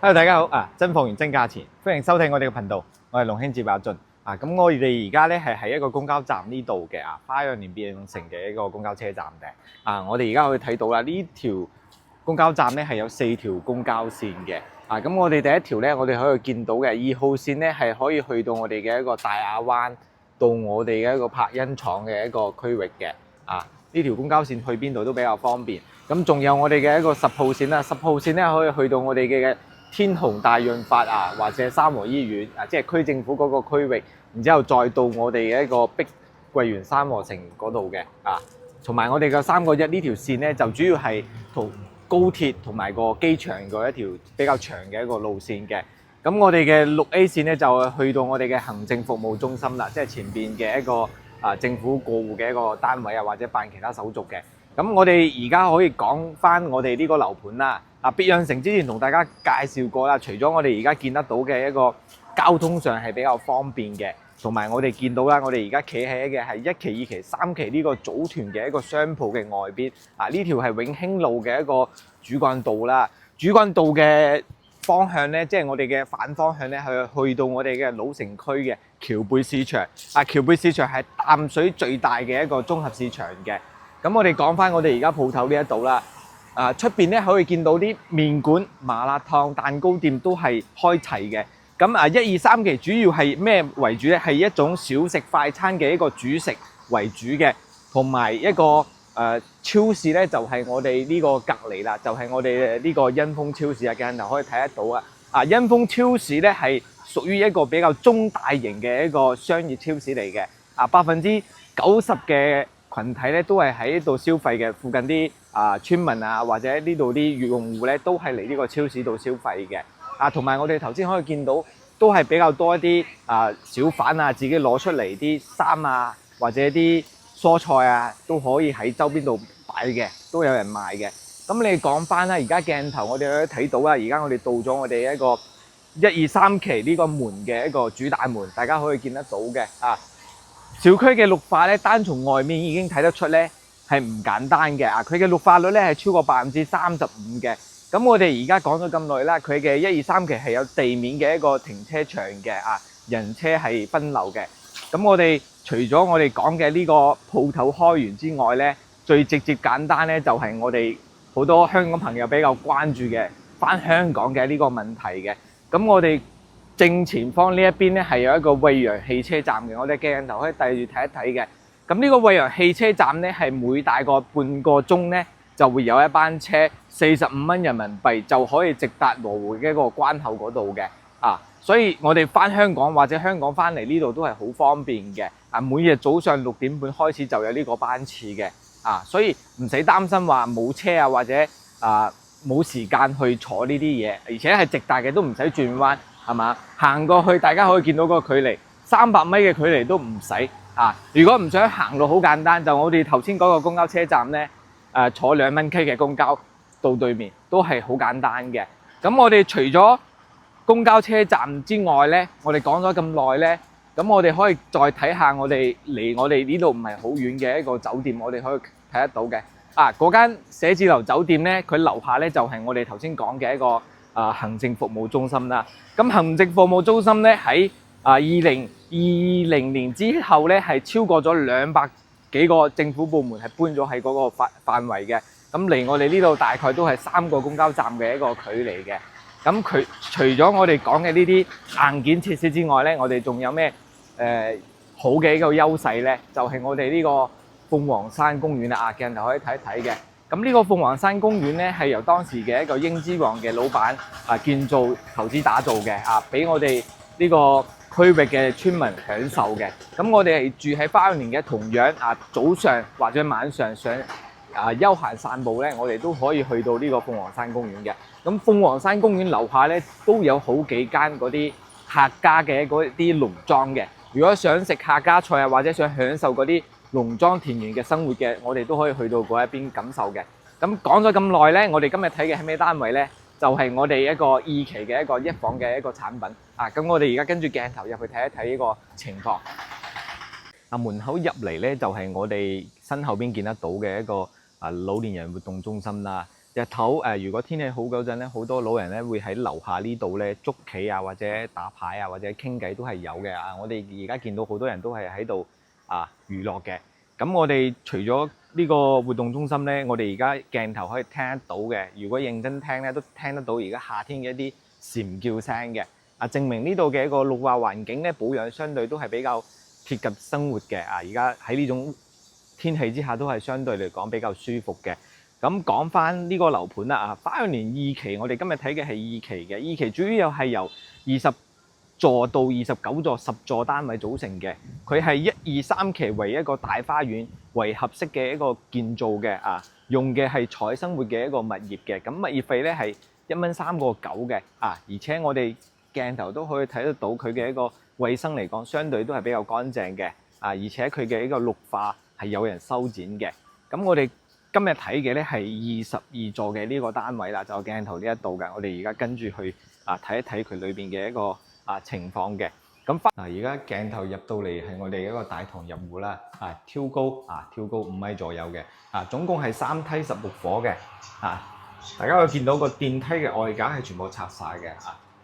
Hello，大家好真貨源真價錢，歡迎收睇我哋嘅頻道，我係龍興節阿俊咁我哋而家咧係喺一個公交站呢度嘅花樣年變城嘅一個公交車站嘅我哋而家可以睇到啦，呢條公交站咧係有4條公交線嘅咁我哋第一條咧，我哋可以見到嘅2號線咧係可以去到我哋嘅一個大亞灣到我哋嘅一個柏茵廠嘅一個區域嘅呢條公交線去邊度都比較方便。咁仲有我哋嘅一個10號線啦，10號線咧可以去到我哋嘅天虹大潤發或者三和醫院即係區政府嗰個區域，然之後再到我哋嘅一個碧桂園三和城嗰度嘅同埋我哋嘅3個1呢條線咧就主要係同高鐵同埋個機場嗰一條比較長嘅一個路線嘅。咁我哋嘅6A 線咧就係去到我哋嘅行政服務中心啦，即係前邊嘅一個政府過戶嘅一個單位或者辦其他手續嘅。咁我哋而家可以講翻我哋呢個樓盤啦。碧茵城之前同大家介紹過啦，除咗我哋而家見得到嘅一個交通上係比較方便嘅，同埋我哋見到啦，我哋而家企喺嘅係1期、2期、3期呢個組團嘅一個商鋪嘅外邊呢條係永興路嘅一個主幹道啦。主幹道嘅方向咧，即係我哋嘅反方向咧，係去到我哋嘅老城區嘅橋背市場橋背市場係淡水最大嘅一個綜合市場嘅。咁我哋講翻我哋而家鋪頭呢一度啦。出邊咧可以見到啲麵館、麻辣燙、蛋糕店都係開齊嘅。咁1、2、3期主要係咩為主咧？係一種小食快餐嘅一個主食為主嘅，同埋一個超市咧就係我哋呢個隔離啦，就係我哋呢個欣豐超市鏡頭可以睇得到欣豐超市咧係屬於一個比較中大型嘅一個商業超市嚟嘅，90%嘅群體咧都係喺度消費嘅，附近啲村民或者呢度啲用戶咧都係嚟呢個超市度消費嘅同埋我哋頭先可以見到都係比較多一啲小販自己攞出嚟啲衫或者啲蔬菜都可以喺周邊度擺嘅，都有人賣嘅。咁你講翻啦，而家鏡頭我哋可以睇到啦，而家我哋到咗我哋一個1、2、3期呢個門嘅一個主大門，大家可以見得到嘅小區嘅綠化咧，單從外面已經睇得出咧係唔簡單嘅佢嘅綠化率咧係超過35%嘅。咁我哋而家講咗咁耐啦，佢嘅1、2、3期係有地面嘅一個停車場嘅人車係分流嘅。咁我哋除咗我哋講嘅呢個鋪頭開源之外咧，最直接簡單咧就係我哋好多香港朋友比較關注嘅返香港嘅呢個問題嘅。咁我哋正前方呢一邊咧係有一個惠陽汽車站嘅，我哋鏡頭可以對住睇一睇嘅。咁呢個惠陽汽車站咧係每大概半個鐘咧就會有一班車，45蚊人民幣就可以直達羅湖嘅一個關口嗰度嘅所以我哋返香港或者香港返嚟呢度都係好方便嘅每日早上6點半開始就有呢個班次嘅所以唔使擔心話冇車或者冇時間去坐呢啲嘢，而且係直達嘅，都唔使轉彎係嘛？行過去大家可以見到嗰個距離300米嘅距離都唔使如果唔想行路好簡單，就我哋頭先嗰個公交車站咧坐2蚊雞嘅公交到對面都係好簡單嘅。咁我哋除咗公交車站之外咧，我哋講咗咁耐咧，咁我哋可以再睇下我哋離我哋呢度唔係好遠嘅一個酒店，我哋可以睇得到嘅嗰間寫字樓酒店咧，佢樓下咧就係我哋頭先講嘅一個行政服務中心啦。咁行政服務中心咧喺2020年之後咧係超過咗200幾個政府部門係搬咗喺嗰個範圍嘅。咁離我哋呢度大概都係3個公交站嘅一個距離嘅。咁佢除咗我哋講嘅呢啲硬件設施之外咧，我哋仲有咩好嘅一個優勢咧？就係我哋呢個鳳凰山公園啦鏡頭可以睇一睇嘅。咁呢個鳳凰山公園咧係由當時嘅一個英之王嘅老闆建造投資打造嘅俾我哋呢個區域嘅村民享受嘅。咁我哋係住喺花園嘅，同樣早上或者晚上想休閒散步咧，我哋都可以去到呢個鳳凰山公園嘅。咁鳳凰山公園樓下咧都有好幾間嗰啲客家嘅嗰啲農莊嘅。如果想食客家菜或者想享受嗰啲農莊田園嘅生活嘅，我哋都可以去到嗰一邊感受嘅。咁講咗咁耐咧，我哋今日睇嘅係咩單位咧？就係我哋一個2期嘅一個1房嘅一個產品咁我哋而家跟住鏡頭入去睇一睇呢個情況。門口入嚟咧就係我哋身後邊見得到嘅一個老年人活動中心啦。日頭如果天氣好嗰陣咧，好多老人咧會喺樓下呢度咧捉棋啊，或者打牌啊，或者傾偈都係有嘅啊。我哋而家見到好多人都係喺度娛樂嘅。咁我哋除咗呢個活動中心咧，我哋而家鏡頭可以聽得到嘅。如果認真聽咧，都聽得到而家夏天嘅一啲蟬叫聲嘅。證明呢度嘅一個綠化環境咧，保養相對都係比較貼近生活嘅。而家喺呢種天氣之下，都係相對嚟講比較舒服嘅。咁講翻呢個樓盤啦，花樣年二期，我哋今日睇嘅係二期嘅。二期主要係由20座到29座10座單位組成嘅。佢係1、2、3期為一個大花園為合適嘅一個建造嘅用嘅係彩生活嘅一個物業嘅。咁物業費咧係1蚊3個9嘅而且我哋鏡頭都可以睇得到佢嘅一個衛生嚟講，相對都係比較乾淨嘅而且佢嘅一個綠化係有人修剪嘅。咁我哋今日睇嘅咧係22座嘅呢個單位啦，就鏡頭呢一度嘅。我哋而家跟住去睇一睇佢裏邊嘅一個情況嘅。咁而家鏡頭入到嚟係我哋一個大堂入戶啦，挑高5米左右嘅，總共係3梯16伙嘅，大家可以見到個電梯嘅外架係全部拆晒嘅，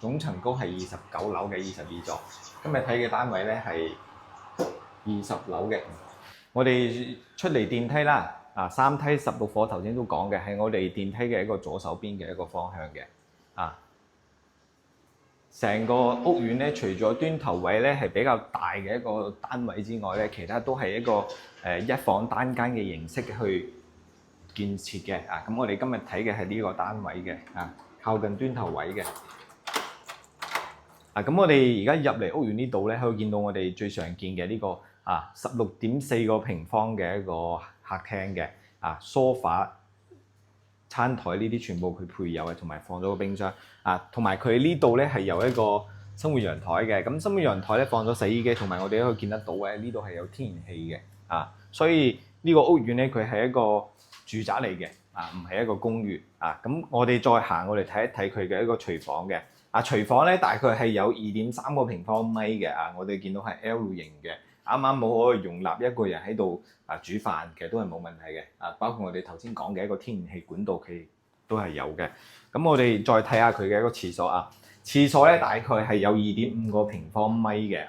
總層高係29樓嘅22座。今日睇嘅單位咧係20樓嘅。我哋出嚟電梯啦。3梯16伙頭先都講嘅，係我哋電梯嘅一個左手邊嘅一個方向嘅。成個屋苑咧，除咗端頭位咧係比較大嘅一個單位之外咧，其他都係一個一房單間嘅形式去建設嘅。咁我哋今日睇嘅係呢個單位嘅，靠近端頭位嘅。咁我哋而家入嚟屋苑呢度咧，可以見到我哋最常見嘅呢個16.4個平方嘅一個客廳嘅，梳化、餐台呢啲全部佢配有嘅，同埋放咗個冰箱，同埋佢呢度咧係有一個生活陽台嘅。咁生活陽台咧放咗洗衣機，同埋我哋都可以見得到嘅，呢度係有天然氣嘅，所以呢個屋苑咧佢係一個住宅嚟嘅，唔係一個公寓。咁我哋再行，我哋睇一睇佢嘅一個廚房嘅。廚房咧大概係有2.3個平方米嘅，我哋見到係 L 型嘅。啱啱冇可以容納一個人喺度煮飯，其實都係冇問題嘅。包括我哋頭先講嘅一個天然氣管道，佢都係有嘅。咁我哋再睇下佢嘅一個廁所廁所咧大概係有2.5個平方米嘅，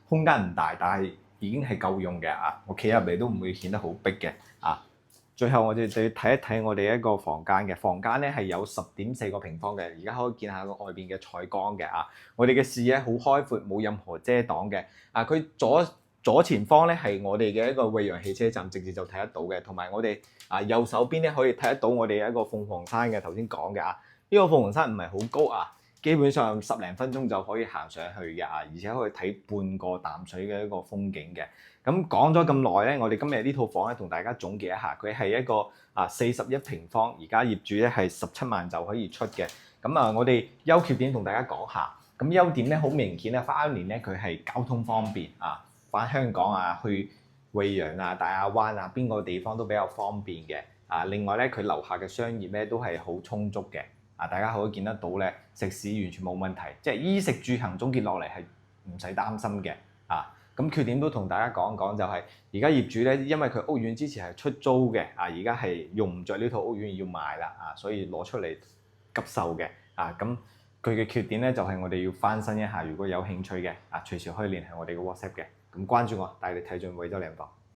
空間唔大，但係已經係夠用嘅。我企入嚟都唔會顯得好逼嘅。最後我哋就要睇一睇我哋一個房間嘅。房間咧係有10.4個平方嘅，而家可以見下個外邊嘅採光嘅。我哋嘅視野好開闊，冇任何遮擋嘅。佢左前方咧係我哋嘅一個惠陽汽車站，直接就睇得到嘅。同埋我哋右手邊咧可以睇得到我哋一個鳳凰山嘅。頭先講嘅呢個鳳凰山唔係好高基本上10零分鐘就可以行上去嘅而且可以睇半個淡水嘅一個風景嘅。咁講咗咁耐咧，我哋今日呢套房咧同大家總結一下，佢係一個41平方，而家業主咧係17萬就可以出嘅。咁我哋優缺點同大家講下。咁優點咧好明顯咧，花園咧佢係交通方便返香港去惠陽大亞灣邊個地方都比較方便嘅。另外咧佢樓下嘅商業咧都係好充足嘅。大家可以見得到咧，食肆完全冇問題，即係衣食住行總結落嚟係唔使擔心嘅。咁缺點都同大家講一講，就係而家業主咧，因為佢屋苑之前係出租嘅，而家係用唔着呢套屋苑要賣啦，所以攞出嚟急售嘅。咁佢嘅缺點咧就係我哋要翻新一下，如果有興趣嘅，隨時可以聯繫我哋嘅 WhatsApp 嘅。咁關注我，帶你睇盡惠州靚房。